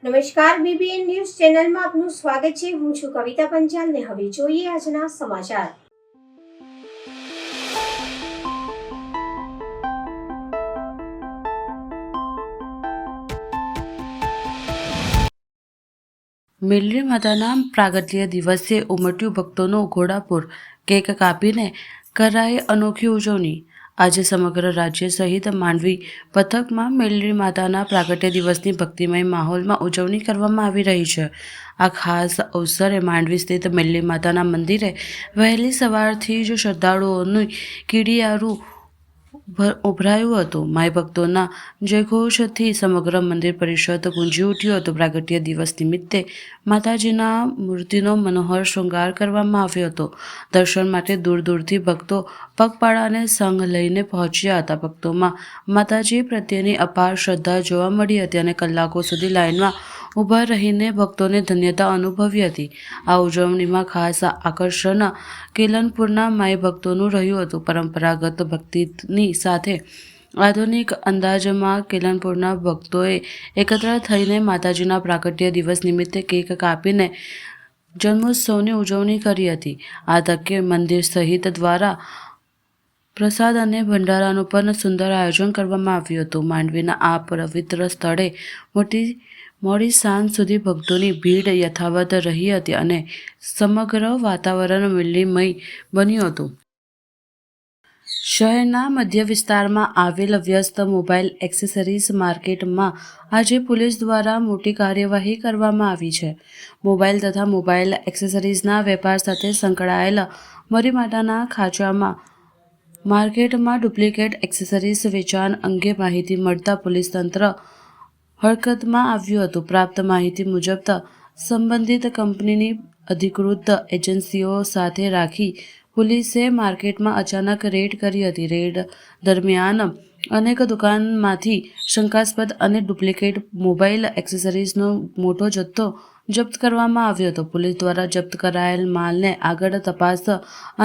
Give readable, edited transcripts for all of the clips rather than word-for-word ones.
નમસ્કાર, BBN news ચેનલમાં આપનું સ્વાગત છે। હું છું કવિતા પંચાલ ને હવે જોઈએ આજના સમાચાર। મેલડી માતાના પ્રાગટ્ય દિવસે ઉમટ્યું ભક્તોનું ઘોડાપુર, કેક કાપીને કરાઈ અનોખી ઉજવણી। આજે સમગ્ર રાજ્ય સહિત માંડવી પંથકમાં મેલડી માતાના પ્રાગટ્ય દિવસની ભક્તિમય માહોલમાં ઉજવણી કરવામાં આવી રહી છે। આ ખાસ અવસરે માંડવી સ્થિત મેલડી માતાના મંદિરે વહેલી સવારથી જ શ્રદ્ધાળુઓની કીડિયારું ઉભરાયું હતું। માઈ ભક્તોના જયઘોષથી સમગ્ર મંદિર પરિસર ગુંજી ઉઠ્યું હતું। પ્રાગટ્ય દિવસ નિમિત્તે માતાજીના મૂર્તિનો મનોહર શૃંગાર કરવામાં આવ્યો હતો। દર્શન માટે દૂર દૂરથી ભક્તો પગપાળા અને સંઘ લઈને પહોંચ્યા હતા। ભક્તોમાં માતાજી પ્રત્યેની અપાર શ્રદ્ધા જોવા મળી હતી અને કલાકો સુધી લાઇનમાં ઊભા રહીને ભક્તોને ધન્યતા અનુભવી હતી। આ ઉજવણીમાં ખાસ આકર્ષણ કેલનપુરના માઈ ભક્તોનું રહ્યું હતું। પરંપરાગત ભક્તિની સાથે આધુનિક અંદાજમાં કેલનપુરના ભક્તોએ એકત્ર થઈને માતાજીના પ્રાગટ્ય દિવસ નિમિત્તે કેક કાપીને જન્મોત્સવની ઉજવણી કરી હતી। આ તકે મંદિર સહિત દ્વારા પ્રસાદ અને ભંડારાનું પણ સુંદર આયોજન કરવામાં આવ્યું હતું। માંડવીના આ પવિત્ર સ્થળે મોડી સાંજ સુધી ભક્તોની ભીડ યથાવત રહી હતી અને સમગ્ર વાતાવરણ મેલડીમય બન્યું હતું। શહેરના મધ્ય વિસ્તારમાં આવેલ વ્યસ્ત મોબાઈલ એક્સેસરીઝ માર્કેટમાં આજે પોલીસ દ્વારા મોટી કાર્યવાહી કરવામાં આવી છે। મોબાઈલ તથા મોબાઈલ એક્સેસરીઝના વેપાર સાથે સંકળાયેલ મરી માતાના ખાંચામાં માર્કેટમાં ડુપ્લિકેટ એક્સેસરીઝ વેચાણ અંગે માહિતી મળતા પોલીસ તંત્ર હરકતમાં આવ્યું હતું। પ્રાપ્ત માહિતી મુજબ સંબંધિત કંપનીની અધિકૃત એજન્સીઓ સાથે રાખી પોલીસે માર્કેટમાં અચાનક રેડ કરી હતી। રેડ દરમિયાન અનેક દુકાનમાંથી શંકાસ્પદ અને ડુપ્લિકેટ મોબાઈલ એક્સેસરીઝનો મોટો જથ્થો જપ્ત કરવામાં આવ્યો હતો। પોલીસ દ્વારા જપ્ત કરાયેલ માલને આગળ તપાસ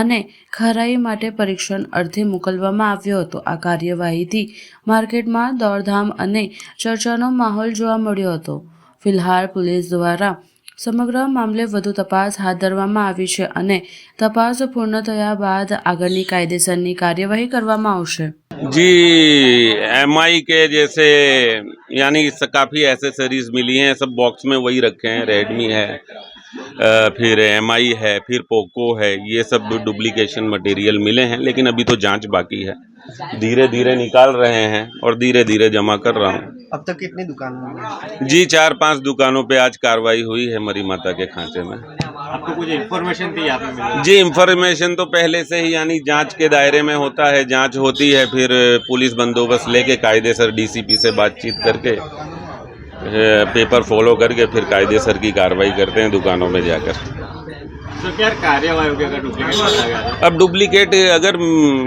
અને ખરાઈ માટે પરીક્ષણ અર્થે મોકલવામાં આવ્યો હતો। આ કાર્યવાહીથી માર્કેટમાં દોડધામ અને ચર્ચાનો માહોલ જોવા મળ્યો હતો। ફિલહાલ પોલીસ દ્વારા સમગ્ર મામલે વધુ તપાસ હાથ ધરવામાં આવી છે અને તપાસ પૂર્ણ થયા બાદ આગળની કાયદેસરની કાર્યવાહી કરવામાં આવશે। जी एमआई के जैसे यानी काफ़ी एसेसरीज मिली हैं, सब बॉक्स में वही रखे हैं। रेडमी है, फिर एमआई है, फिर पोको है, ये सब डुप्लीकेशन मटेरियल मिले हैं, लेकिन अभी तो जांच बाकी है। धीरे धीरे निकाल रहे हैं और धीरे धीरे जमा कर रहा हूँ। अब तक कितनी दुकानों में? जी 4-5 दुकानों पे आज कार्रवाई हुई है मरी माता के खांचे में। आपको कुछ इन्फॉर्मेशन थी यहाँ पे? जी इन्फॉर्मेशन तो पहले से ही यानी जांच के दायरे में होता है, जांच होती है, फिर पुलिस बंदोबस्त लेके कायदेसर डीसीपी से बातचीत करके पेपर फॉलो करके फिर कायदेसर की कार्रवाई करते हैं दुकानों में जाकर। तो क्या कार्यवाही होगी अगर डुप्लीकेट आ गया? अब डुप्लीकेट अगर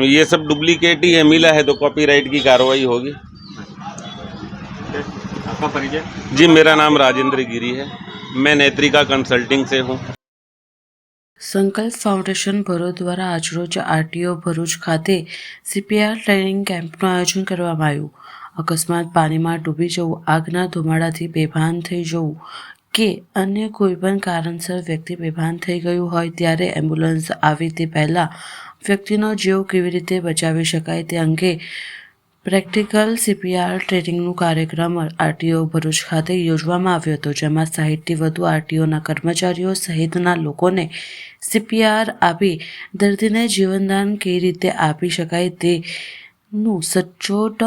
ये सब डुप्लीकेट ही है मिला है तो कॉपीराइट की कार्रवाई होगी। आपका परिचय? जी मेरा नाम राजेंद्र गिरी है, मैं नेत्रिका कंसल्टिंग से हूँ। સંકલ્પ ફાઉન્ડેશન ભરૂચ દ્વારા આજરોજ આરટીઓ ભરૂચ ખાતે સીપીઆર ટ્રેનિંગ કેમ્પનું આયોજન કરવામાં આવ્યું। અકસ્માત, પાણીમાં ડૂબી જવું, આગના ધુમાડાથી બેભાન થઈ જવું કે અન્ય કોઈપણ કારણસર વ્યક્તિ બેભાન થઈ ગયું હોય ત્યારે એમ્બ્યુલન્સ આવે તે પહેલાં વ્યક્તિનો જીવ કેવી રીતે બચાવી શકાય તે અંગે પ્રેક્ટિકલ સીપીઆર ટ્રેનિંગનું કાર્યક્રમ આરટીઓ ભરૂચ ખાતે યોજવામાં આવ્યો હતો, જેમાં 60થી વધુ આરટીઓના કર્મચારીઓ સહિતના લોકોને સીપીઆર આપી દર્દીને જીવનદાન કેવી રીતે આપી શકાય તેનું સચોટ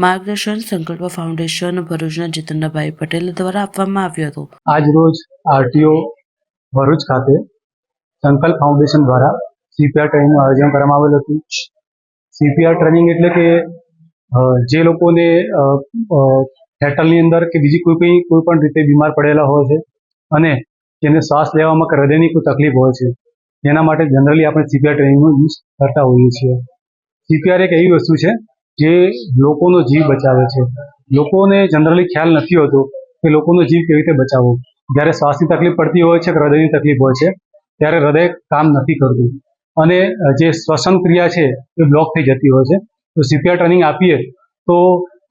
માર્ગદર્શન સંકલ્પ ફાઉન્ડેશન ભરૂચના જીતેન્દ્રભાઈ પટેલ દ્વારા આપવામાં આવ્યું હતું। આજ રોજ આરટીઓ ભરૂચ ખાતે સંકલ્પ ફાઉન્ડેશન દ્વારા સીપીઆર ટ્રેનિંગનું આયોજન કરવામાં આવેલું હતું। સીપીઆર ટ્રેનિંગ એટલે કે જે લોકોને હેટલની અંદર કે બીજી કોઈ પણ રીતે બીમાર પડેલા હોય છે અને જેને શ્વાસ લેવામાં કે હૃદયની કોઈ તકલીફ હોય છે, તેના માટે જનરલી આપણે સીપીઆર ટ્રેનિંગનો યુઝ કરતા હોઈએ છીએ। સીપીઆર એક એવી વસ્તુ છે જે લોકોનો જીવ બચાવે છે। લોકોને જનરલી ખ્યાલ નથી હોતો કે લોકોનો જીવ કેવી રીતે બચાવવો। જ્યારે શ્વાસની તકલીફ પડતી હોય છે કે હૃદયની તકલીફ હોય છે ત્યારે હૃદય કામ નથી કરતું અને જે શ્વસન ક્રિયા છે એ બ્લોક થઈ જતી હોય છે। તો સીપીઆર ટ્રેનિંગ આપીએ તો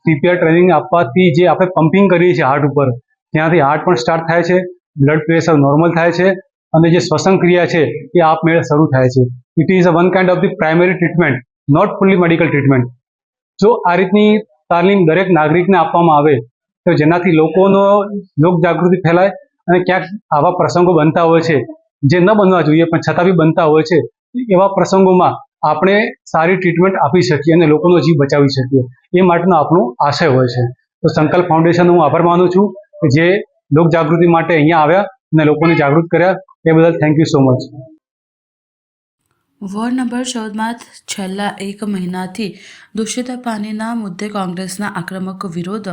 સીપીઆર ટ્રેનિંગ આપવાથી જે આપણે પમ્પિંગ કરીએ છીએ હાર્ટ ઉપર, ત્યાંથી હાર્ટ પણ સ્ટાર્ટ થાય છે, બ્લડ પ્રેશર નોર્મલ થાય છે અને જે શ્વસન ક્રિયા છે એ આપમેળે શરૂ થાય છે. It is a one kind of the primary treatment, not fully medical treatment. જો આ રીતની તાલીમ દરેક નાગરિકને આપવામાં આવે તો જેનાથી લોકોનો લોક જાગૃતિ ફેલાય અને ક્યાંક આવા પ્રસંગો બનતા હોય છે જે ન બનવા જોઈએ પણ છતાં બી બનતા હોય છે, એવા પ્રસંગોમાં આપણે સારી ટ્રીટમેન્ટ આપી શકીએ અને લોકોનો જીવ બચાવી શકીએ, એ માટેનો આપણો આશય હોય છે. તો સંકલ્પ ફાઉન્ડેશનનો હું આભાર માનું છું કે જે લોક જાગૃતિ માટે અહીંયા આવ્યા અને લોકોને જાગૃત કર્યા, એ બદલ thank you so much. Ward number 14માં છેલ્લા એક મહિનાથી દૂષિત પાણીના મુદ્દે કોંગ્રેસના આક્રમક વિરોધ.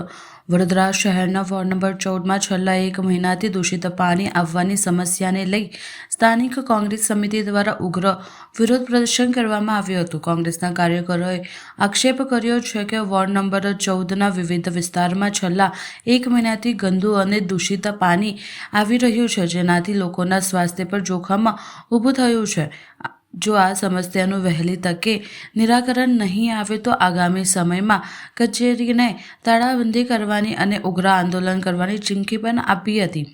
વડોદરા શહેરના વોર્ડ નંબર 14માં છેલ્લા એક મહિનાથી દૂષિત પાણી આવવાની સમસ્યાને લઈ સ્થાનિક કોંગ્રેસ સમિતિ દ્વારા ઉગ્ર વિરોધ પ્રદર્શન કરવામાં આવ્યું હતું. કોંગ્રેસના કાર્યકરોએ આક્ષેપ કર્યો છે કે વોર્ડ નંબર 14ના વિવિધ વિસ્તારમાં છેલ્લા એક મહિનાથી ગંદુ અને દૂષિત પાણી આવી રહ્યું છે, જેનાથી લોકોના સ્વાસ્થ્ય પર જોખમ ઊભું થયું છે. જો આ સમસ્યાનું વહેલી તકે નિરાકરણ નહીં આવે તો આગામી સમયમાં કચેરીને તાળાબંધી કરવાની અને ઉગ્ર આંદોલન કરવાની ચીમકી પણ આપી હતી.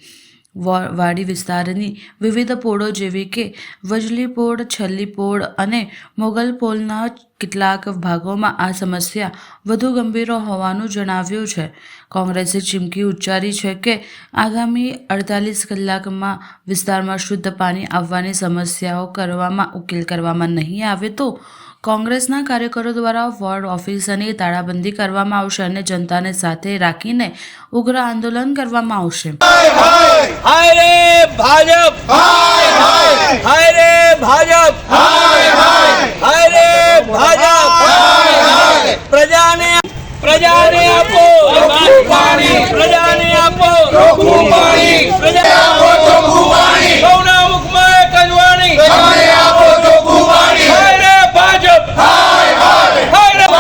વાડી વિસ્તારની વિવિધ પોળો જેવી કે વજલી પોળ, છલ્લી પોળ અને મોગલ પોળના કેટલાક ભાગોમાં આ સમસ્યા વધુ ગંભીર હોવાનું જણાવ્યું છે. કોંગ્રેસે ચીમકી ઉચ્ચારી છે કે આગામી 48 કલાકમાં વિસ્તારમાં શુદ્ધ પાણી આવવાની સમસ્યાઓ ઉકેલ કરવામાં નહીં આવે તો કોંગ્રેસના કાર્યકરો દ્વારા વોર્ડ ઓફિસની તાળાબંધી કરવામાં આવશે અને જનતાને સાથે રાખીને ઉગ્ર આંદોલન કરવામાં આવશે. હાય રે ભાજપ, હાય રે ભાજપ, હાય રે ભાજપ, પ્રજાને આપો ચોખ્ખું પાણી, પ્રજાને આપો ચોખ્ખું પાણી, પ્રજાને આપો ચોખ્ખું પાણી, સૌના મુખમાં એક જ વાણી, પ્રજાને આપો ચોખ્ખું પાણી. હાય રે ભાજપ, હાય રે ભાજપ,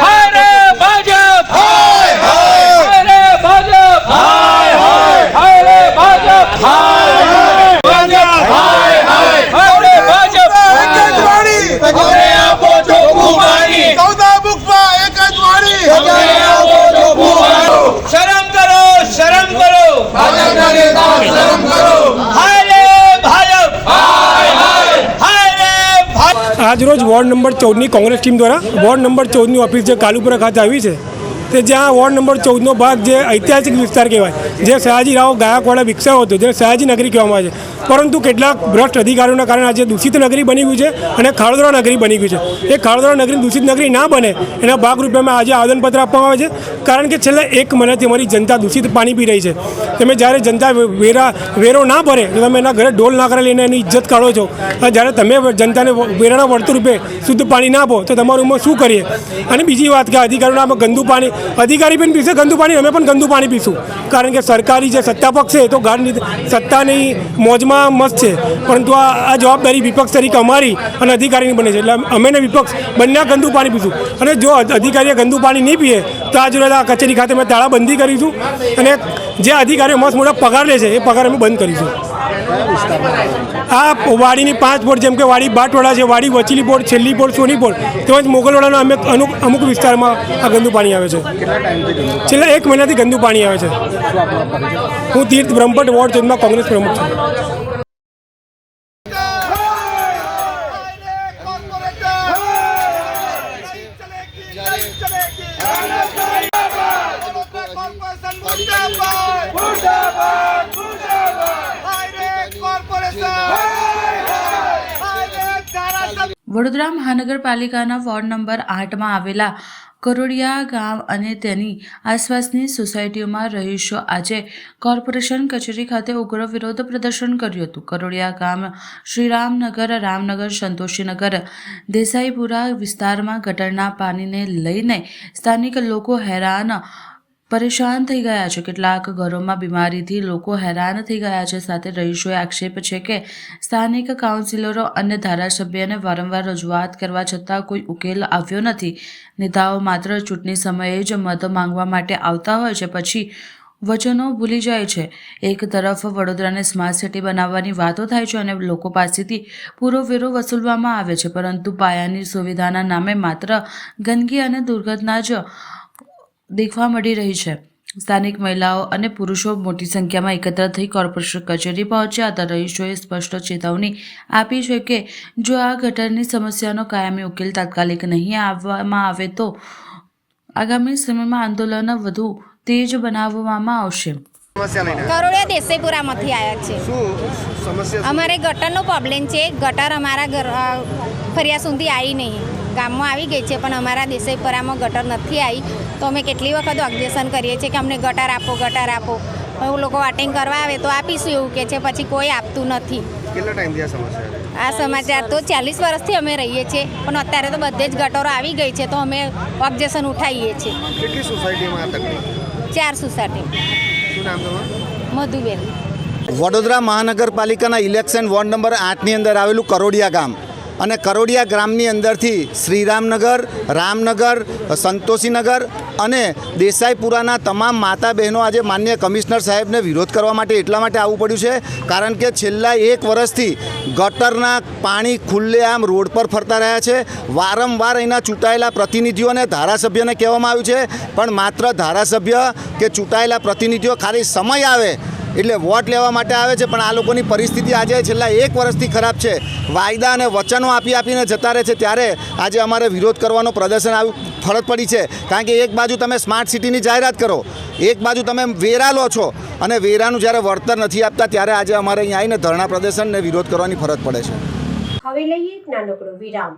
હાય રે ભાજપ, હાય રે ભાજપ, હાય રે ભાજપ, હાય રે ભાજપ, એક જ વાણી, પ્રજાને આપો ચોખ્ખું પાણી, સૌના મુખમાં એક જ વાણી, પ્રજાને આપો ચોખ્ખું પાણી. શરમ કરો, શરમ કરો, ભાજપના નેતા શરમ કરો. હાય રે ભાજપ, હાય રે ભાજપ. આજરોજ વોર્ડ નંબર 14ની કોંગ્રેસ ટીમ દ્વારા વોર્ડ નંબર 14ની ઓફિસ જે કાલુપુરા ખાતે આવી છે તે જ્યાં વોર્ડ નંબર 14નો ભાગ જે ઐતિહાસિક વિસ્તાર કહેવાય, જે સયાજીરાવ ગાયકવાડે વિકસાવ્યો હતો, જેને સયાજી નગરી કહેવામાં આવે છે, પરંતુ કેટલાક ભ્રષ્ટ અધિકારીઓના કારણે આજે દૂષિત નગરી બની ગયું છે અને ખાડોદરા નગરી બની ગયું છે. એ ખાડોદરા નગરી દૂષિત નગરી ના બને એના ભાગરૂપે અમે આજે આવેદનપત્ર આપવામાં આવે છે, કારણ કે છેલ્લા એક મહિનાથી અમારી જનતા દૂષિત પાણી પી રહી છે. તમે જ્યારે જનતા વેરો ના ભરે તો તમે એના ઘરે ઢોલ નાકરા લઈને એની ઇજ્જત કાઢો છો, જ્યારે તમે જનતાને વેરાના વળતર રૂપે શુદ્ધ પાણી ના આપો તો તમારું ઉંમર શું કરીએ. અને બીજી વાત કે અધિકારીઓને આમાં ગંદુ પાણી, અધિકારી પણ પીશે ગંદુ પાણી, અમે પણ ગંદુ પાણી પીશું, કારણ કે સરકારી જે સત્તા પક્ષ છે તો સત્તાની મોજમાં મસ્ત છે, પરંતુ આ જવાબદારી વિપક્ષ તરીકે અમારી અને અધિકારીની બને છે, એટલે અમે ને વિપક્ષ બંને ગંદુ પાણી પીશું. અને જો અધિકારીએ ગંદુ પાણી નહીં પીએ તો આજ રોજ આ કચેરી ખાતે અમે તાળાબંધી કરીશું અને જે અધિકારીઓ મસ્ત મોટા પગાર લે છે એ પગાર અમે બંધ કરીશું. આ વાડીની 5 પોળ, જેમ કે વાડી બાટવાડા છે, વાડી વચીલી પોળ, છેલ્લી પોળ, સોની પોળ, તેમજ મોગલવાડાના અમુક વિસ્તારમાં આ ગંદુ પાણી આવે છે. છેલ્લા 1 મહિનાથી ગંદુ પાણી આવે છે. હું તીર્થ બ્રહ્મભટ્ટ વોર્ડ 14માં કોંગ્રેસ પ્રમુખ છું. વડોદરા મહાનગરપાલિકાના વોર્ડ નંબર 8માં આવેલા કરોડિયા ગામ અને તેની આસપાસની સોસાયટીઓમાં રહીશો આજે કોર્પોરેશન કચેરી ખાતે ઉગ્ર વિરોધ પ્રદર્શન કર્યું હતું. કરોડિયા ગામ શ્રીરામનગર, રામનગર, સંતોષીનગર, દેસાઈપુરા વિસ્તારમાં ગટરના પાણીને લઈને સ્થાનિક લોકો પરેશાન થઈ ગયા છે. કેટલાક ઘરોમાં બીમારીથી લોકો હેરાન થઈ ગયા છે. સાથે રહીશોએ આક્ષેપ છે કે સ્થાનિક કાઉન્સિલરો અને ધારાસભ્યને વારંવાર રજૂઆત કરવા છતાં કોઈ ઉકેલ આવ્યો નથી. નેતાઓ માત્ર ચૂંટણી સમયે જ મત માંગવા માટે આવતા હોય છે, પછી વચનો ભૂલી જાય છે. એક તરફ વડોદરાને સ્માર્ટ સિટી બનાવવાની વાતો થાય છે અને લોકો પાસેથી પૂરો વેરો વસૂલવામાં આવે છે, પરંતુ પાયાની સુવિધાના નામે માત્ર ગંદકી અને દુર્ઘટના જ દેખવા મળી રહી છે. સ્થાનિક મહિલાઓ અને પુરુષો મોટી સંખ્યામાં એકત્ર થઈ કોર્પોરેશન કચેરી પહોંચ્યા હતા. રહીશોએ સ્પષ્ટ ચેતવણી આપી છે કે જો આ ગટરની સમસ્યાનો કાયમી ઉકેલ તાત્કાલિક નહીં આવવામાં આવે તો આગામી સમયમાં આંદોલન વધુ તેજ બનાવવામાં આવશે. કરોડિયા દેસાઈપુરામાંથી આવ્યા છે. અમારે ગટરનો પ્રોબ્લેમ છે. ગટર અમારા ઘર ફરિયા સુધી આવી નહીં. ગામમાં આવી ગઈ છે પણ અમારા દેસાઈપુરામાં ગટર નથી આવી. તો અમે કેટલી વખત ઓબ્જેક્શન કરીએ છીએ કે અમને ગટર આપો, ગટર આપો. હવે લોકો વોટિંગ કરવા આવે તો આપીશું એવું કે છે, પછી કોઈ આપતું નથી. કેટલા ટાઈમથી આ સમસ્યા આ સમાચાર તો 40 વર્ષથી અમે રહીએ છીએ પણ અત્યારે તો બધે જ ગટરો આવી ગઈ છે તો અમે ઓબ્જેક્શન ઉઠાવીએ છીએ. કેટલી સોસાયટીમાં આ તકલીફ? 4 સોસાયટી. શું નામ તમારું? મધુબેન. વડોદરા મહાનગરપાલિકાના ઇલેક્શન વોર્ડ નંબર 8ની અંદર આવેલું કરોડિયા ગામ અને કરોડિયા ગ્રામની અંદરથી શ્રીરામનગર, રામનગર, સંતોષીનગર અને દેસાઈપુરાના તમામ માતા બહેનો આજે માનનીય કમિશનર સાહેબને વિરોધ કરવા માટે એટલા માટે આવવું પડ્યું છે કારણ કે છેલ્લા 1 વર્ષથી ગટરના પાણી ખુલ્લેઆમ રોડ પર ફરતા રહ્યા છે. વારંવાર અહીંના ચૂંટાયેલા પ્રતિનિધિઓ અને ધારાસભ્યોને કહેવામાં આવ્યું છે પણ માત્ર ધારાસભ્ય કે ચૂંટાયેલા પ્રતિનિધિઓ ખાલી સમય આવે એટલે વોટ લેવા માટે આવે છે પણ આ લોકોની પરિસ્થિતિ આજે છેલ્લા 1 વર્ષથી ખરાબ છે. વાયદા અને વચનો આપીને જતા રહે છે ત્યારે આજે અમારે વિરોધ કરવાનો પ્રદર્શન ફરજ પડી છે કારણ કે એક બાજુ તમે સ્માર્ટ સિટીની જાહેરાત કરો, એક બાજુ તમે વેરા લો છો અને વેરાનું જ્યારે વળતર નથી આપતા ત્યારે આજે અમારે અહીંયા આવીને ધરણા પ્રદર્શન ને વિરોધ કરવાની ફરજ પડે છે. હવે લઈએ એક નાનકડો વિરામ.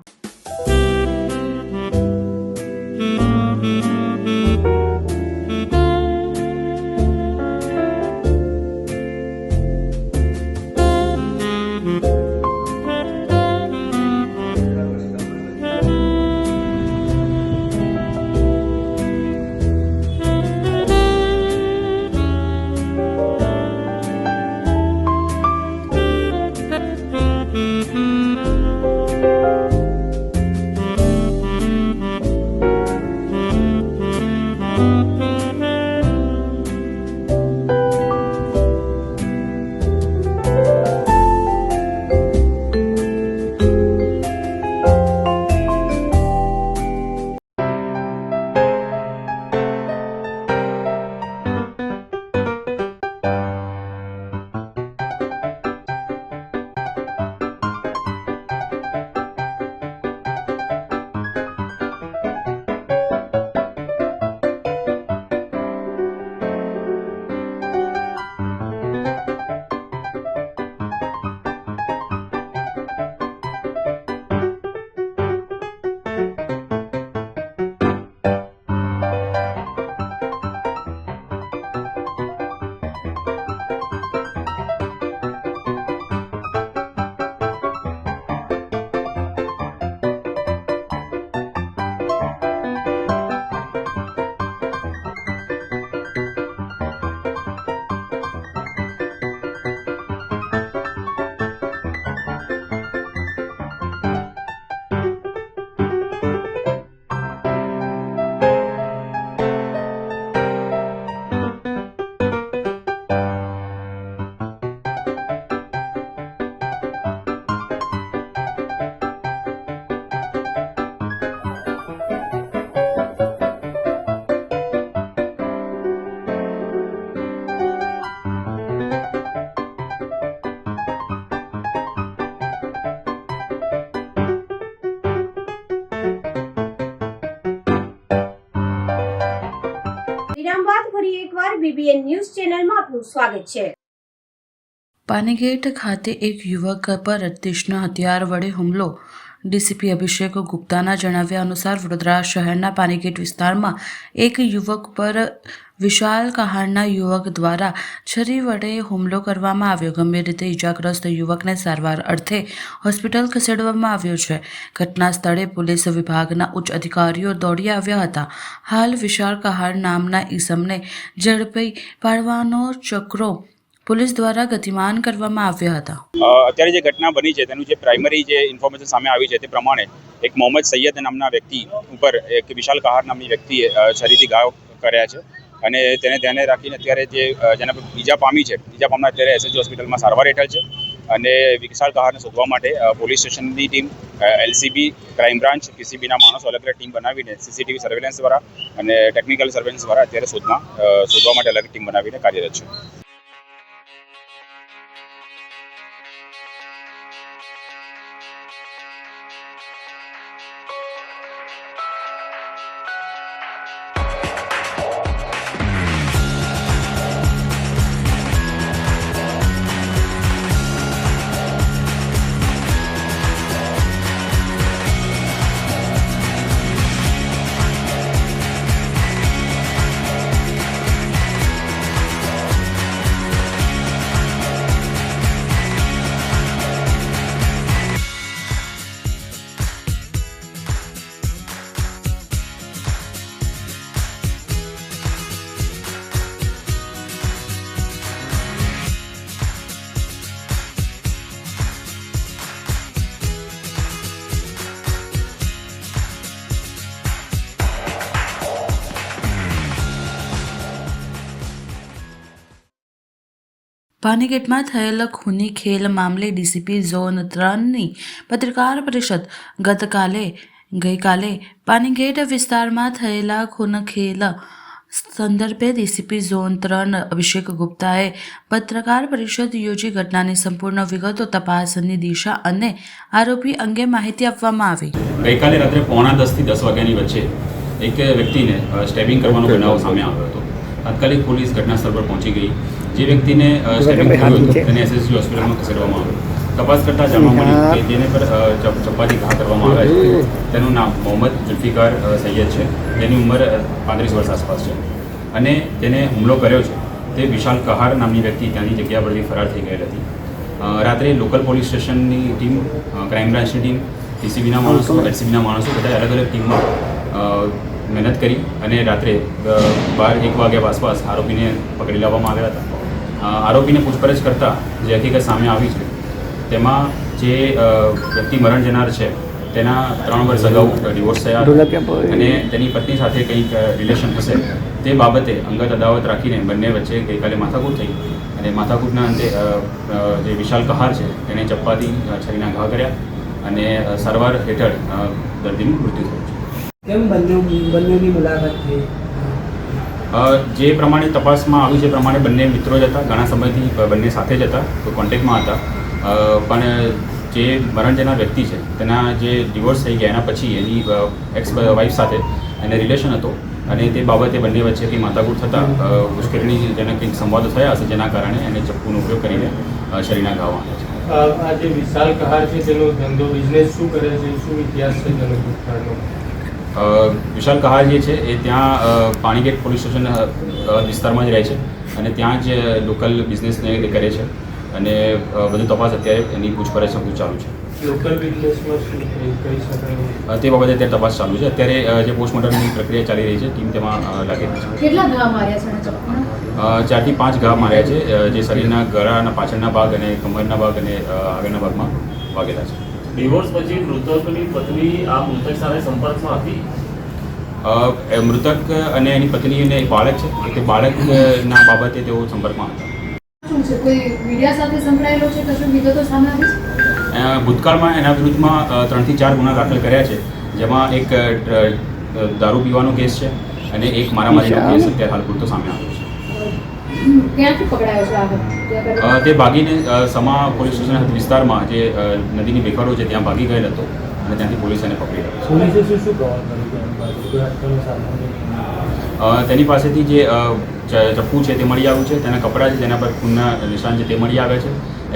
વિરામ બાદ ફરી એકવાર બીબીએન ન્યૂઝ ચેનલમાં આપનું સ્વાગત છે. પાનીગેટ ખાતે એક યુવક પર તીક્ષ્ણ હથિયાર વડે હુમલો. ડીસીપી અભિષેક ગુપ્તાના જણાવ્યા અનુસાર વડોદરા શહેરના પાનીગેટ વિસ્તારમાં એક યુવક પર વિશાલ કહારના યુવક દ્વારા છરી વડે હુમલો કરવામાં આવ્યો. ગંભીર રીતે ઇજાગ્રસ્ત યુવકને સારવાર અર્થે હોસ્પિટલ ખસેડવામાં આવ્યો છે. ઘટના સ્થળે પોલીસ વિભાગના ઉચ્ચ અધિકારીઓ દોડી આવ્યા હતા. હાલ વિશાલ કહાર નામના ઈસમને ઝડપી પાડવાનો ચક્રો પોલીસ દ્વારા ગતિમાન કરવામાં આવ્યા હતા. અત્યારે જે ઘટના બની છે તેનું જે પ્રાઇમરી જે ઇન્ફોર્મેશન સામે આવી છે તે પ્રમાણે એક મોહમ્મદ સૈયદ નામના વ્યક્તિ ઉપર એક વિશાલ કહાર નામની વ્યક્તિએ છરીથી ઘાવ કર્યા છે અને તેને ધ્યાને રાખીને અત્યારે જે જેના પર ઈજા પામી છે ઈજા પામનાર અત્યારે એસએસજી હોસ્પિટલમાં સારવાર હેઠળ છે અને વિશાલ કહારને શોધવા માટે પોલીસ સ્ટેશનની ટીમ, LCB, ક્રાઇમ બ્રાન્ચ, PCBના માણસો અલગ અલગ ટીમ બનાવીને CCTV સર્વેલન્સ દ્વારા અને ટેકનિકલ સર્વેલન્સ દ્વારા અત્યારે શોધવા માટે અલગ ટીમ બનાવીને કાર્યરત છે. પાનીગેટમાં થયેલ ખૂની ખેલ મામલે ડીસીપી ઝોન 3ની પત્રકાર પરિષદ. ગઈકાલે પાનીગેટ વિસ્તારમાં થયેલા ખૂન ખેલ સંદર્ભે ડીસીપી ઝોન 3 અભિષેક ગુપ્તાએ પત્રકાર પરિષદ યોજી ઘટનાની સંપૂર્ણ વિગતો, તપાસની દિશા અને આરોપી અંગે માહિતી આપવામાં આવી. ગઈકાલે રાત્રે 9:45 થી 10 વાગ્યાની વચ્ચે એક વ્યક્તિને સ્ટેબિંગ કરવાનો બનાવ સામે આવ્યો હતો. તાત્કાલિક પોલીસ ઘટના સ્થળ પર પહોંચી ગઈ. જે વ્યક્તિને સ્ટેબિંગ કર્યું હતું તેને SSG હોસ્પિટલમાં ખસેડવામાં આવ્યો. તપાસ કરતાં જાણવા મળ્યું કે જેને પર ચપ્પાથી ઘા કરવામાં આવ્યા છે તેનું નામ મોહમ્મદ જુલ્ફિકાર સૈયદ છે. તેની ઉંમર 35 વર્ષ આસપાસ છે અને તેને હુમલો કર્યો છે તે વિશાલ કહાર નામની વ્યક્તિ ત્યાંની જગ્યા પરથી ફરાર થઈ ગયેલ હતી. રાત્રે લોકલ પોલીસ સ્ટેશનની ટીમ, ક્રાઇમ બ્રાન્ચની ટીમ, PCBના માણસો, LCBના માણસો બધા અલગ અલગ ટીમમાં મહેનત કરી અને રાત્રે 1 વાગ્યા આસપાસ આરોપીને પકડી લાવવામાં આવ્યા હતા. આરોપીને પૂછપરછ કરતાં જે હકીકત સામે આવી છે તેમાં જે વ્યક્તિ મરણ જનાર છે તેના 3 વર્ષ અગાઉ ડિવોર્સ થયા અને તેની પત્ની સાથે કંઈક રિલેશન હશે તે બાબતે અંગત અદાવત રાખીને બંને વચ્ચે ગઈકાલે માથાકૂટ થઈ અને માથાકૂટના અંતે જે વિશાલ કહાર છે તેણે ચપ્પાથી છરીના ઘા કર્યા અને સારવાર હેઠળ દર્દીનું મૃત્યુ થયું છે. કેમ બંનેની મુલાકાત થઈ? જે પ્રમાણે તપાસમાં આવ્યું છે પ્રમાણે બંને મિત્રો જ હતા. ઘણા સમયથી બંને સાથે જ હતા, કોન્ટેક્ટમાં હતા. પણ જે મરણ જનાર વ્યક્તિ છે તેના જે ડિવોર્સ થઈ ગયા એના પછી એની એક્સ વાઇફ સાથે એને રિલેશન હતો અને તે બાબતે બંને વચ્ચે કંઈ માથાકૂટ થતાં ઉશ્કેરણીજનક કંઈક સંવાદો થયા હશે જેના કારણે એને ચપ્પુનો ઉપયોગ કરીને શરીરના ઘા વાગ્યા છે. આ જે વિશાલ કહાર છે તેનો ધંધો, બિઝનેસ શું કરે છે, શું ઇતિહાસ છે તેનો ભૂતકાળનો? વિશાલ કહાર જે છે એ ત્યાં પાણીગેટ પોલીસ સ્ટેશન વિસ્તારમાં જ રહે છે અને ત્યાં જ લોકલ બિઝનેસને કરે છે અને બધું તપાસ અત્યારે એની પૂછપરછ ચાલુ છે. લોકલ બિઝનેસમાં શું કહી શકાય તે બાબતે અત્યારે તપાસ ચાલુ છે. અત્યારે જે પોસ્ટમોર્ટમની પ્રક્રિયા ચાલી રહી છે, ટીમ તેમાં લાગેલી છે. કેટલા ઘા માર્યા છે? 4 થી 5 ઘા માર્યા છે, જે શરીરના ગળાના પાછળના ભાગ અને કમરના ભાગ અને આગળના ભાગમાં વાગેલા છે. ડિવોર્સ પછી મૃતકની પત્ની આ મૃતક સાથે સંપર્કમાં હતી? મૃતક અને એની પત્નીને એક બાળક છે, તે બાળકના બાબતે તેઓ સંપર્કમાં હતા. શું છે, કોઈ મીડિયા સાથે સંકળાયેલો છે? કશું વિગતો સામે આવી છે? ભૂતકાળમાં એના વિરુદ્ધમાં 3 થી 4 ગુના દાખલ કર્યા છે, જેમાં એક દારૂ પીવાનો કેસ છે અને એક મારામારીનો કેસ અત્યારે હાલ પૂરતો સામે આવ્યો છે. ક્યાંથી પકડાયો છે આગળ? તે ભાગીને સમા પોલીસ સ્ટેશન વિસ્તારમાં જે નદીની બેફારો છે ત્યાં ભાગી ગયેલ હતો અને ત્યાંથી પોલીસ એને પકડી લીધો. પોલીસે શું તેની પાસેથી જે ચપ્પુ છે તે મળી આવ્યું છે, તેના કપડાં છે જેના પર ખૂનના નિશાન છે તે મળી આવ્યા છે.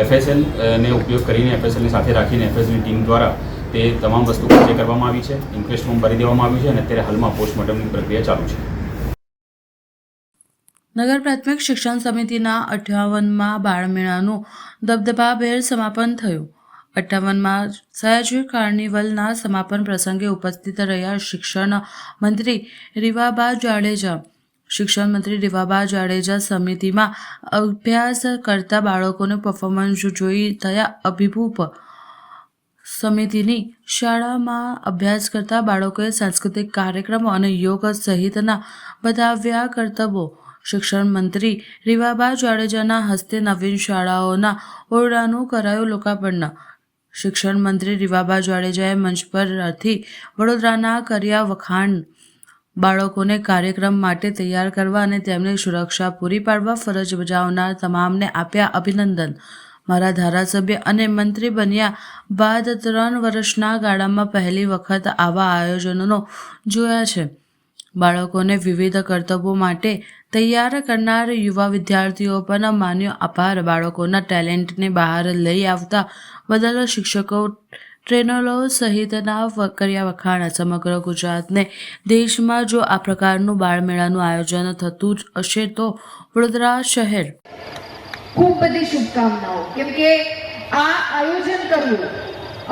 FSL ને ઉપયોગ કરીને, FSLની સાથે રાખીને FSLની ટીમ દ્વારા તે તમામ વસ્તુ કબજે કરવામાં આવી છે. ઇન્ક્વેસ્ટ ફોર્મ ભરી દેવામાં આવ્યું છે અને અત્યારે હાલમાં પોસ્ટમોર્ટમની પ્રક્રિયા ચાલુ છે. નગર પ્રાથમિક શિક્ષણ સમિતિના 58માં બાળમેળાનું દબદબાભેર સમાપન થયું. 58માં સયાજી કાર્નિવલના સમાપન પ્રસંગે ઉપસ્થિત રહ્યા શિક્ષણ મંત્રી રીવાબા જાડેજા. શિક્ષણ મંત્રી રીવાબા જાડેજા સમિતિમાં અભ્યાસ કરતા બાળકોને પરફોર્મન્સ જોઈ થયા અભિભૂત. સમિતિની શાળામાં અભ્યાસ કરતા બાળકોએ સાંસ્કૃતિક કાર્યક્રમો અને યોગ સહિતના બતાવ્યા કરતબો. શિક્ષણ મંત્રી રીવાબા જાડેજાના હસ્તે નવીન શાળાઓના ઓરડાનું કરાયું લોકાર્પણ. શિક્ષણ મંત્રી રીવાબા જાડેજાએ મંચ પરથી વડોદરાના કર્યા વખાણ. બાળકોને કાર્યક્રમ માટે તૈયાર કરવા અને તેમની સુરક્ષા પૂરી પાડવા ફરજ બજાવનાર તમામને આપ્યા અભિનંદન. મારા ધારાસભ્ય અને મંત્રી બન્યા બાદ 3 વર્ષના ગાળામાં પહેલી વખત આવા આયોજનો જોયા છે. બાળકોને વિવિધ કરતબો માટે તૈયાર કરનાર યુવા વિદ્યાર્થીઓ પર માન્યો આભાર. બાળકોના ટેલેન્ટને બહાર લઈ આવતા બદલ શિક્ષકો, ટ્રેનરો સહિતના કર્યા વખાણ. સમગ્ર ગુજરાતને દેશમાં જો આ પ્રકારનું બાળમેળાનું આયોજન થતું જ હશે તો વડોદરા શહેર. ખૂબ બધી શુભકામનાઓ. કેમ કે આ આયોજન કરવું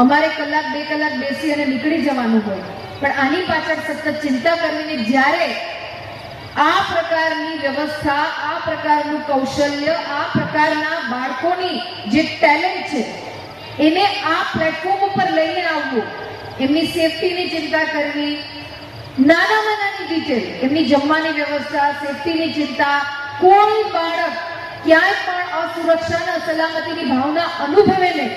અમારે કલાક 2 કલાક બેસી અને નીકળી જવાનું હોય, પણ આની પાછળ સતત ચિંતા કરવીને જ્યારે આ પ્રકારની વ્યવસ્થા, આ પ્રકારનું કૌશલ્ય, આ પ્રકારના બાળકોની જે ટેલેન્ટ છે એને આ પ્લેટફોર્મ ઉપર લઈને આવવું, એમની સેફટીની ચિંતા કરવી, નાનામાં નાની ડિટેલ, એમની જમવાની વ્યવસ્થા, સેફટીની ચિંતા, કોઈ બાળક ક્યાંય પણ અસુરક્ષા અને અસલામતીની ભાવના અનુભવે નહીં.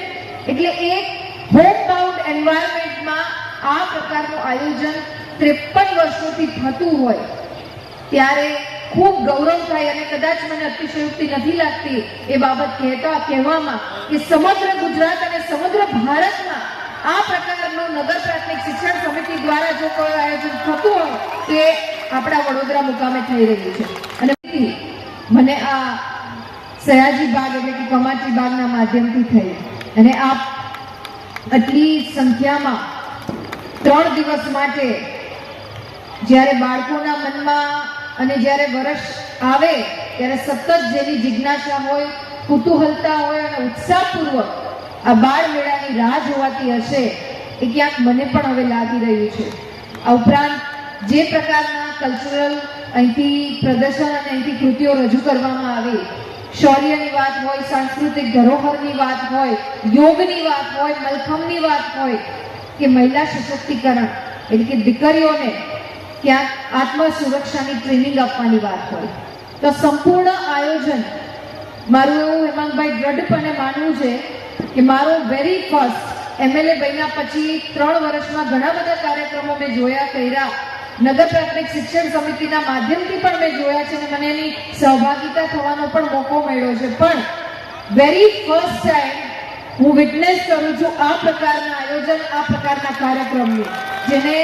એટલે એક હોમ બાઉન્ડ એન્વાયરમેન્ટમાં આ પ્રકારનું આયોજન 53 વર્ષોથી થતું હોય ત્યારે ખૂબ ગૌરવ થાય. અને કદાચ મને અતિશયોક્તિ નથી લાગતી એ બાબત કહેવામાં કે સમગ્ર ગુજરાત અને સમગ્ર ભારતમાં આ પ્રકારનું નગર પ્રાથમિક શિક્ષણ સમિતિ દ્વારા જો કોઈ આયોજન થતું હોય તે આપણા વડોદરા મુકામે થઈ રહ્યું છે. અને મને આ સયાજી બાગ એટલે કે કમાટી બાગના માધ્યમથી થઈ અને આપ આટલી સંખ્યામાં 3 દિવસ માટે જ્યારે બાળકોના મનમાં અને જ્યારે વર્ષ આવે ત્યારે સતત જેની જિજ્ઞાસા હોય, કુતૂહલતા હોય અને ઉત્સાહપૂર્વક આ બાળ મેળાની રાહ જોવાતી હશે એ ક્યાંક મને પણ હવે લાગી રહ્યું છે. આ ઉપરાંત જે પ્રકારના કલ્ચરલ અહીંથી પ્રદર્શન અને અહીંથી કૃતિઓ રજૂ કરવામાં આવી, શૌર્યની વાત હોય, સાંસ્કૃતિક ધરોહરની વાત હોય, યોગની વાત હોય, મલખમની વાત હોય કે મહિલા સશક્તિકરણ એટલે કે દીકરીઓને ક્યાંક આત્મ સુરક્ષાની ટ્રેનિંગ આપવાની વાત હોય, તો સંપૂર્ણ આયોજન મારું એવું હેમાંગભાઈ દ્રઢપણે માનવું છે કે મારો વેરી ફર્સ્ટ MLA બન્યા પછી 3 વર્ષમાં ઘણા બધા કાર્યક્રમો મેં જોયા, કર્યા, નગર પ્રાથમિક શિક્ષણ સમિતિના માધ્યમથી પણ મેં જોયા છે અને મને એની સહભાગિતા થવાનો પણ મોકો મળ્યો છે. પણ વેરી ફર્સ્ટ ટાઈમ હું વિટનેસ કરું છું આ પ્રકારના આયોજન, આ પ્રકારના કાર્યક્રમની, જેને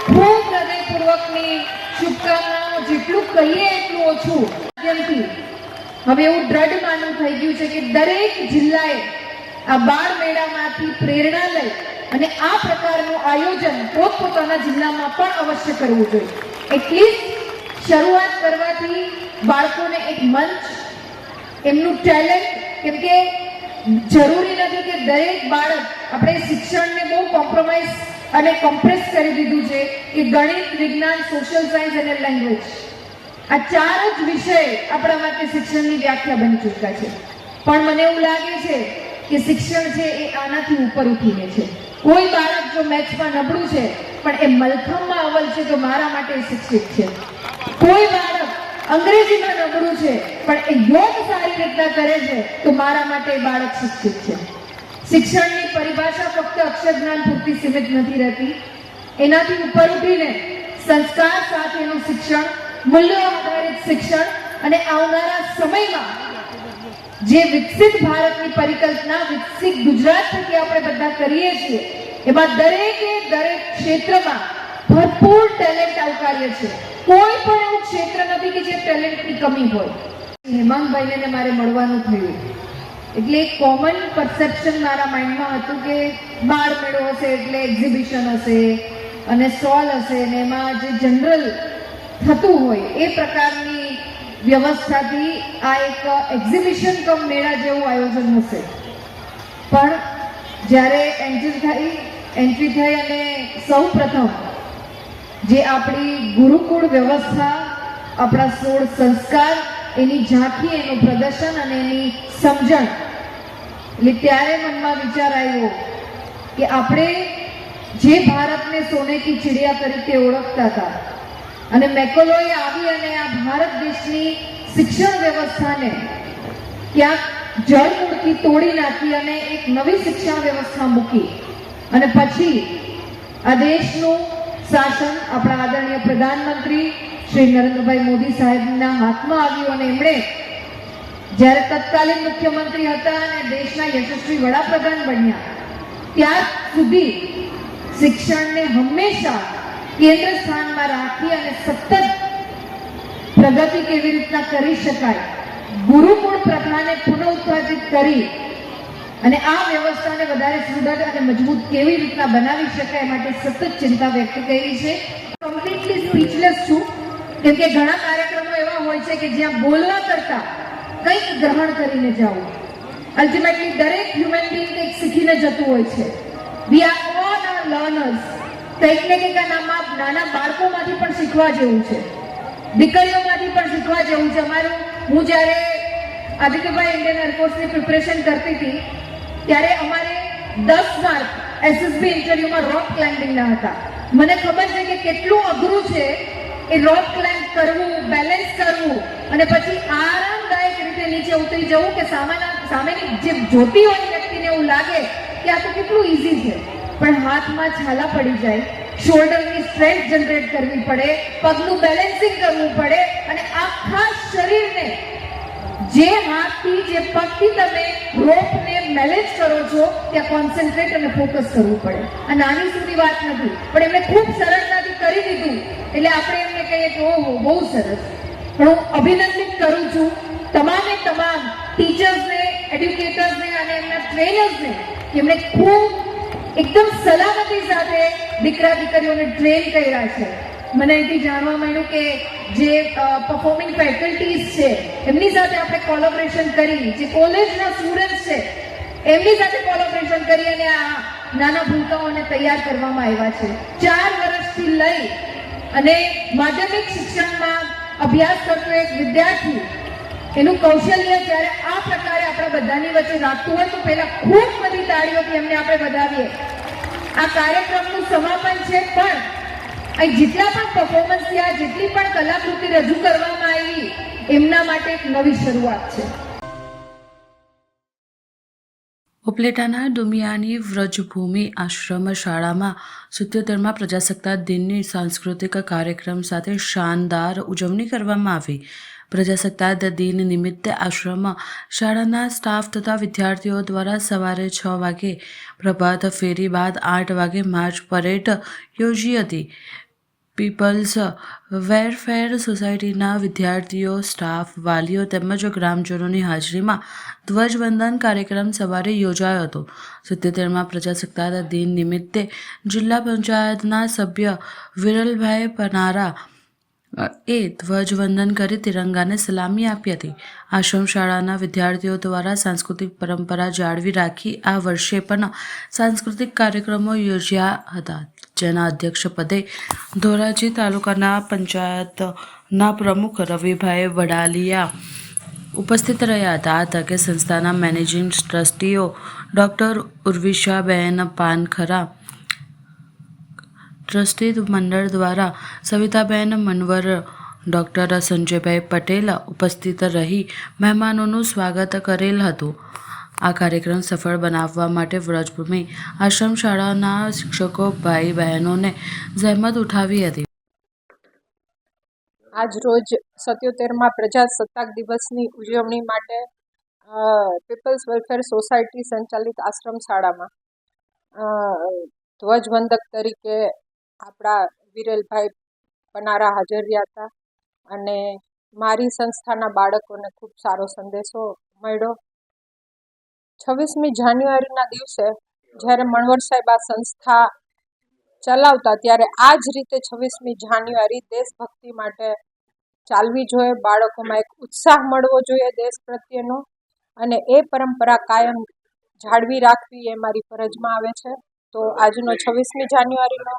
ખૂબ હૃદયપૂર્વકની શુભકામનાઓ. જેટલું કહીએ એટલું ઓછું. માધ્યમથી હવે એવું દ્રઢ માનવું થઈ ગયું છે કે દરેક જિલ્લાએ આ બાળ મેળામાંથી પ્રેરણા લઈ અને આ પ્રકારનું આયોજન પોતપોતાના જિલ્લામાં પણ અવશ્ય કરવું જોઈએ. એટલીસ્ટ શરૂઆત કરવાથી બાળકોને એક મંચ, એમનું ટેલેન્ટ, કેમ કે જરૂરી નથી કે દરેક બાળક, આપણે શિક્ષણને બહુ કોમ્પ્રોમાઇઝ અને કોમ્પ્રેસ કરી દીધું છે કે ગણિત, વિજ્ઞાન, સોશિયલ સાયન્સ અને લેંગ્વેજ, આ 4 જ વિષય આપણા માટે શિક્ષણની વ્યાખ્યા બની ચૂક્યા છે. પણ મને એવું લાગે છે કે શિક્ષણ છે એ આનાથી ઉપર ઉઠીને છે. કોઈ બાળક જો મેથ્સમાં નબળું છે પણ એ મલખમમાં અવ્વલ છે તો મારા માટે શિક્ષિત છે. કોઈ બાળક અંગ્રેજીમાં નબળું છે પણ એ યોગ સારી રીતના કરે છે તો મારા માટે એ બાળક શિક્ષિત છે. શિક્ષણની પરિભાષા ફક્ત અક્ષર જ્ઞાન પૂરતી સીમિત નથી રહેતી. એનાથી ઉપર ઉઠીને સંસ્કાર સાથેનું શિક્ષણ, મૂલ્યો આધારિત શિક્ષણ અને આવનારા સમયમાં જે વિકસિત ભારતની પરિકલ્પના, વિકસિત ગુજરાત થકી આપણે બધા કરીએ છીએ એમાં દરેકે દરેક ક્ષેત્રમાં ભરપૂર ટેલેન્ટ આવકાર્ય છે. કોઈ પણ એવું ક્ષેત્ર નથી કે જે ટેલેન્ટની કમી હોય. હેમાંગભાઈને મારે મળવાનું થયું એટલે એક કોમન પરસેપ્શન મારા માઇન્ડમાં હતું કે બાળ મેળો હશે એટલે એક્ઝિબિશન હશે અને સ્ટોલ હશે ને એમાં જે જનરલ થતું હોય એ પ્રકારની વ્યવસ્થાથી આ એક એક્ઝિબિશન કમ મેળા જેવું આયોજન હશે. પણ જ્યારે એન્ટ્રી થઈ અને સૌ પ્રથમ જે આપણી ગુરુકુળ વ્યવસ્થા, આપણા 16 સંસ્કાર, એની ઝાંખી, એનું પ્રદર્શન અને એની સમજણ, એટલે ત્યારે મનમાં વિચાર આવ્યો કે આપણે જે ભારતને સોને કી ચિડિયા તરીકે ઓળખતા હતા અને મેકોલોએ આવી અને આ ભારત દેશની શિક્ષણ વ્યવસ્થાને ક્યાંક જળમૂળથી તોડી નાખી અને એક નવી શિક્ષણ વ્યવસ્થા મૂકી અને પછી આ દેશનું શાસન આપણા આદરણીય પ્રધાનમંત્રી શ્રી નરેન્દ્રભાઈ મોદી સાહેબના હાથમાં આવ્યું અને એમણે જ્યારે તત્કાલીન મુખ્યમંત્રી હતા અને દેશના યશસ્વી વડાપ્રધાન બન્યા ત્યાર સુધી શિક્ષણને હંમેશા કેન્દ્ર સ્થાનમાં રાખી અને સતત પ્રગતિ કેવી રીતના કરી શકાય, ગુરુકુળ પ્રથાને પુનઃઉત્પાદિત કરી અને આ વ્યવસ્થાને વધારે સુદૃઢ અને મજબૂત કેવી રીતના બનાવી શકાય માટે સતત ચિંતા વ્યક્ત કરી છે. કમ્પ્લીટલી સ્પીચલેસ છું કેમ કે ઘણા કાર્યક્રમો એવા હોય છે કે જ્યાં બોલવા કરતા કંઈક ગ્રહણ કરીને જવું. અલ્ટિમેટલી દરેક હ્યુમન બીંગ કંઈક શીખીને જતું હોય છે. We are all are learners. કંઈક ને કંઈક નાના બાળકોમાંથી પણ શીખવા જેવું છે, દીકરીઓમાંથી પણ શીખવા જેવું છે. હું જ્યારે આદિત્યભાઈ ઇન્ડિયન એરફોર્સની પ્રિપરેશન કરતી હતી ત્યારે અમારે 10 માર્ક એસએસબી ઇન્ટરવ્યુમાં રોક ક્લાઇમ્બિંગના હતા. મને ખબર છે કે કેટલું અઘરું છે એ રોક ક્લાઇમ્બ કરવું, બેલેન્સ કરવું અને પછી આરામદાયક રીતે નીચે ઉતરી જવું કે સામેની જે જોતી હોય વ્યક્તિને એવું લાગે કે આ તો કેટલું ઈઝી છે, પણ હાથમાં છાલા પડી જાય, શોલ્ડરની સ્ટ્રેન્થ જનરેટ કરવી પડે, પગનું બેલેન્સિંગ કરવું પડે અને આખા શરીરને જે હાથથી જે પગથી તમે રોપને મેનેજ કરો છો ત્યાં કોન્સન્ટ્રેટ અને ફોકસ કરવું પડે. આ નાની સુધી વાત નથી, પણ એમણે ખૂબ સરળતાથી કરી દીધું એટલે આપણે એમને કહીએ કે ઓહો બહુ સરસ. પણ હું અભિનંદિત કરું છું તમામ ટીચર્સને, એડ્યુકેટર્સને અને એમના ટ્રેનર્સને કે એમણે ખૂબ એકદમ સલામતી સાથે દીકરા દીકરીઓને ટ્રેન કર્યા છે. મને અહીંથી જાણવા મળ્યું કે જે પરફોર્મિંગ ફેકલ્ટીઝ છે એમની સાથે આપણે કોલેબોરેશન કરી, જે કોલેજના સ્ટુડન્ટ્સ છે એમની સાથે કોલેબોરેશન કરી અને આ નાના ભૂલકાઓને તૈયાર કરવામાં આવ્યા છે. 4 વર્ષથી લઈ અને માધ્યમિક શિક્ષણમાં અભ્યાસ કરતો એક વિદ્યાર્થી એનું કૌશલ્ય જ્યારે આ પ્રકારે આપણા બધાની વચ્ચે રાખતું હોય તો પહેલા ખૂબ બધી તાળીઓથી એમને આપણે વધાવીએ. આ કાર્યક્રમનું સમાપન છે પણ અહીં જેટલા પણ પરફોર્મન્સ થયા, જેટલી પણ કલાકૃતિ રજૂ કરવામાં આવી એમના માટે એક નવી શરૂઆત છે. ઉપલેટાના ડુમિયાની વ્રજભૂમિ આશ્રમ શાળામાં 77મા પ્રજાસત્તાક દિનની સાંસ્કૃતિક કાર્યક્રમ સાથે શાનદાર ઉજવણી કરવામાં આવી. પ્રજાસત્તાક દિન નિમિત્તે આશ્રમ શાળાના સ્ટાફ તથા વિદ્યાર્થીઓ દ્વારા સવારે 6 વાગે પ્રભાત ફેરી બાદ 8 વાગે માર્ચ પરેડ યોજી હતી. પીપલ્સ વેલફેર સોસાયટીના વિદ્યાર્થીઓ, સ્ટાફ, વાલીઓ તેમજ ગ્રામજનોની હાજરીમાં ધ્વજવંદન કાર્યક્રમ સવારે યોજાયો હતો. 77મા પ્રજાસત્તાક દિન નિમિત્તે જિલ્લા પંચાયતના સભ્ય વિરલભાઈ પનારા એ ધ્વજવંદન કરી તિરંગાને સલામી આપી હતી. આશ્રમ શાળાના વિદ્યાર્થીઓ દ્વારા સાંસ્કૃતિક પરંપરા જાળવી રાખી આ વર્ષે પણ સાંસ્કૃતિક કાર્યક્રમો યોજ્યા હતા, જેના અધ્યક્ષ પદે ધોરાજી તાલુકાના પંચાયતના પ્રમુખ રવિભાઈ વડાલિયા ઉપસ્થિત રહ્યા હતા. આ તકે સંસ્થાના મેનેજિંગ ટ્રસ્ટીઓ ડૉક્ટર ઉર્વિશાબેન પાનખરા, ટ્રસ્ટી મંડળ દ્વારા સવિતાબેન મનવર, ડૉક્ટર સંજયભાઈ પટેલ ઉપસ્થિત રહી મહેમાનોનું સ્વાગત કરેલ હતું. આ કાર્યક્રમ સફળ બનાવવા માટે વ્રજભૂમિ આશ્રમ શાળાના શિક્ષકો, ભાઈ બહેનોને જહેમત ઉઠાવી હતી. આજ રોજ 77મા પ્રજાસત્તાક દિવસની ઉજવણી માટે પીપલ્સ વેલફેર સોસાયટી સંચાલિત આશ્રમ શાળામાં ધ્વજવંદક તરીકે આપણા વિરેલભાઈ પનારા હાજર રહ્યા હતા અને મારી સંસ્થાના બાળકોને ખૂબ સારો સંદેશો મળ્યો. 26મી જાન્યુઆરીના દિવસે જ્યારે મણવર સાહેબ આ સંસ્થા ચલાવતા ત્યારે આ જ રીતે 26મી જાન્યુઆરી દેશભક્તિ માટે ચાલવી જોઈએ. બાળકોમાં એક ઉત્સાહ મળવો જોઈએ દેશ પ્રત્યેનો અને એ પરંપરા કાયમ જાળવી રાખવી એ મારી ફરજમાં આવે છે. તો આજનો 26મી જાન્યુઆરીનો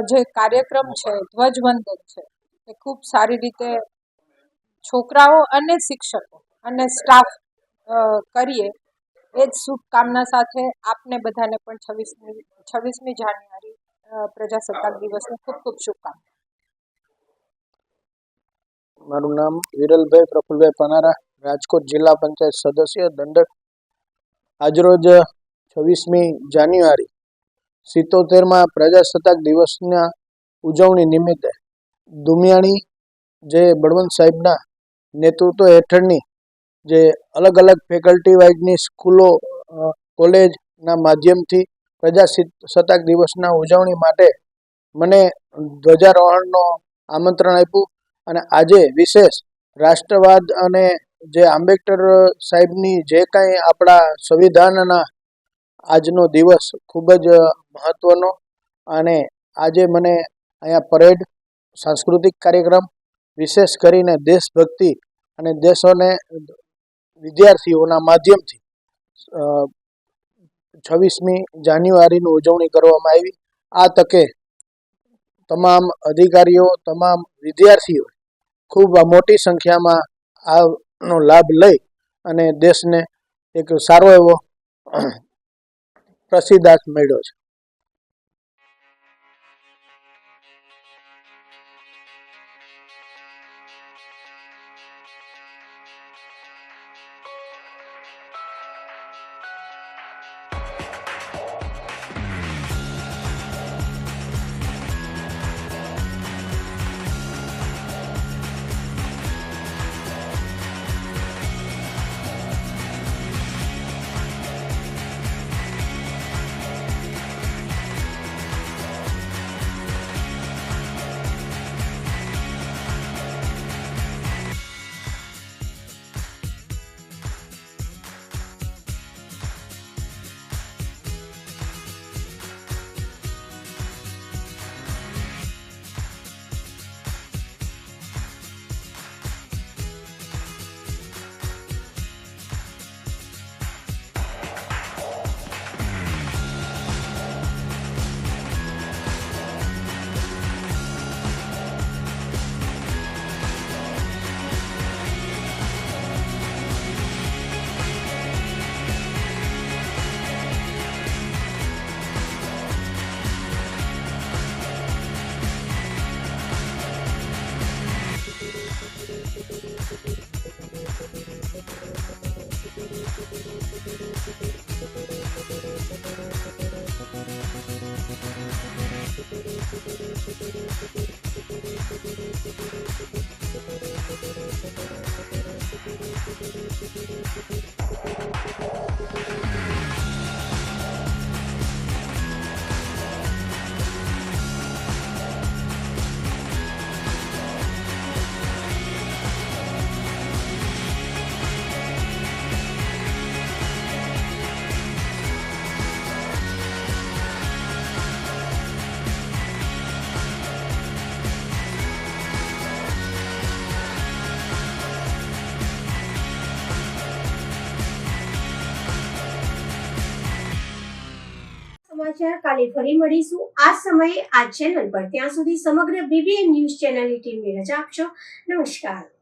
જે કાર્યક્રમ છે, ધ્વજવંદન છે, એ ખૂબ સારી રીતે છોકરાઓ અને શિક્ષકો અને સ્ટાફ કરીએ એ જ શુભકામના સાથે આપને બધાને પણ 26મી જાન્યુઆરી પ્રજાસત્તાક દિવસની ખૂબ ખૂબ શુભકામના. મારું નામ વિરલભાઈ પ્રફુલભાઈ પનારા, રાજકોટ જિલ્લા પંચાયત સદસ્ય દંડક. આજરોજ 26મી જાન્યુઆરી 77માં પ્રજાસત્તાક દિવસના ઉજવણી નિમિત્તે દુમિયાણી જે બળવંત સાહેબના નેતૃત્વ હેઠળની જે અલગ અલગ ફેકલ્ટી વાઇઝની સ્કૂલો કોલેજના માધ્યમથી પ્રજાસત્તાક દિવસના ઉજવણી માટે મને ધ્વજારોહણનો આમંત્રણ આપ્યું અને આજે વિશેષ રાષ્ટ્રવાદ અને જે આંબેડકર સાહેબની જે કાંઈ આપણા સંવિધાનના આજનો દિવસ ખૂબ જ મહત્ત્વનો અને આજે મને અહીંયા પરેડ, સાંસ્કૃતિક કાર્યક્રમ, વિશેષ કરીને દેશભક્તિ અને દેશોને વિદ્યાર્થીઓના માધ્યમથી 26મી જાન્યુઆરીની ઉજવણી કરવામાં આવી. આ તકે તમામ અધિકારીઓ, તમામ વિદ્યાર્થીઓ ખૂબ મોટી સંખ્યામાં આનો લાભ લઈ અને દેશને એક સારો એવો પ્રસિદ્ધાર્થ મળ્યો છે. સમાચાર કાલે ફરી મળીશું આ સમયે આ ચેનલ પર. ત્યાં સુધી સમગ્ર BBN ન્યૂઝ ચેનલની ટીમને રજા આપશો. નમસ્કાર.